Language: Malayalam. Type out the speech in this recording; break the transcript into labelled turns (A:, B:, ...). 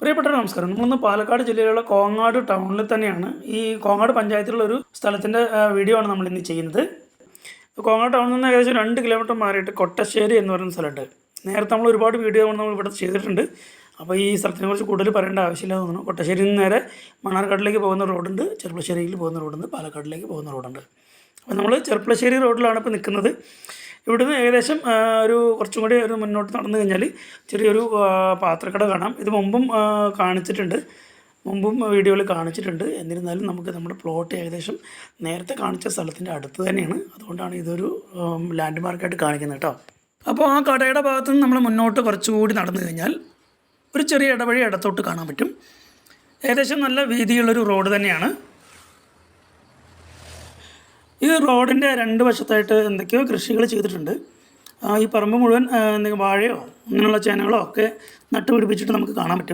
A: പ്രിയപ്പെട്ടവരെ നമസ്കാരം. നമ്മളിന്ന് പാലക്കാട് ജില്ലയിലുള്ള കോങ്ങാട് ടൗണിൽ തന്നെയാണ്. ഈ കോങ്ങാട് പഞ്ചായത്തിലുള്ള ഒരു സ്ഥലത്തിൻ്റെ വീഡിയോ ആണ് നമ്മളിന്ന് ചെയ്യുന്നത്. കോങ്ങാട് ടൗണിൽ നിന്ന് ഏകദേശം 2 കിലോമീറ്റർ മാറിയിട്ട് കൊട്ടശ്ശേരി എന്ന് പറയുന്ന സ്ഥലമുണ്ട്. നേരത്തെ നമ്മൾ ഒരുപാട് വീഡിയോ നമ്മൾ ഇവിടെ ചെയ്തിട്ടുണ്ട്. അപ്പോൾ ഈ സ്ഥലത്തിനെ കുറിച്ച് കൂടുതൽ പറയേണ്ട ആവശ്യമില്ല തോന്നുന്നു. കൊട്ടശ്ശേരിയിൽ നിന്ന് നേരെ മണ്ണാർക്കാട്ടിലേക്ക് പോകുന്ന റോഡുണ്ട്, ചെർപ്പളശ്ശേരിയിൽ പോകുന്ന റോഡുണ്ട്, പാലക്കാടിലേക്ക് പോകുന്ന റോഡുണ്ട്. അപ്പോൾ നമ്മൾ ചെർപ്പളശ്ശേരി റോഡിലാണ് ഇപ്പോൾ നിൽക്കുന്നത്. ഇവിടുന്ന് ഏകദേശം കുറച്ചും കൂടി മുന്നോട്ട് നടന്നു കഴിഞ്ഞാൽ ചെറിയൊരു പാത്രക്കട കാണാം. ഇത് മുമ്പും കാണിച്ചിട്ടുണ്ട്, മുമ്പും വീഡിയോയിൽ കാണിച്ചിട്ടുണ്ട്. എന്നിരുന്നാലും നമുക്ക് നമ്മുടെ പ്ലോട്ട് ഏകദേശം നേരത്തെ കാണിച്ച സ്ഥലത്തിൻ്റെ അടുത്ത് തന്നെയാണ്. അതുകൊണ്ടാണ് ഇതൊരു ലാൻഡ് മാർക്കായിട്ട് കാണിക്കുന്നത് കേട്ടോ. അപ്പോൾ ആ കടയുടെ ഭാഗത്ത് നിന്ന് നമ്മൾ മുന്നോട്ട് കുറച്ചുകൂടി നടന്നു കഴിഞ്ഞാൽ ഒരു ചെറിയ ഇടവഴി ഇടത്തോട്ട് കാണാൻ പറ്റും. ഏകദേശം നല്ല വീതിയുള്ളൊരു റോഡ് തന്നെയാണ്. ഈ റോഡിൻ്റെ 2 വശത്തായിട്ട് എന്തൊക്കെയോ കൃഷികൾ ചെയ്തിട്ടുണ്ട്. ഈ പറമ്പ് മുഴുവൻ എന്തെങ്കിലും വാഴയോ അങ്ങനെയുള്ള ചേനകളോ ഒക്കെ നട്ടുപിടിപ്പിച്ചിട്ട് നമുക്ക് കാണാൻ പറ്റും.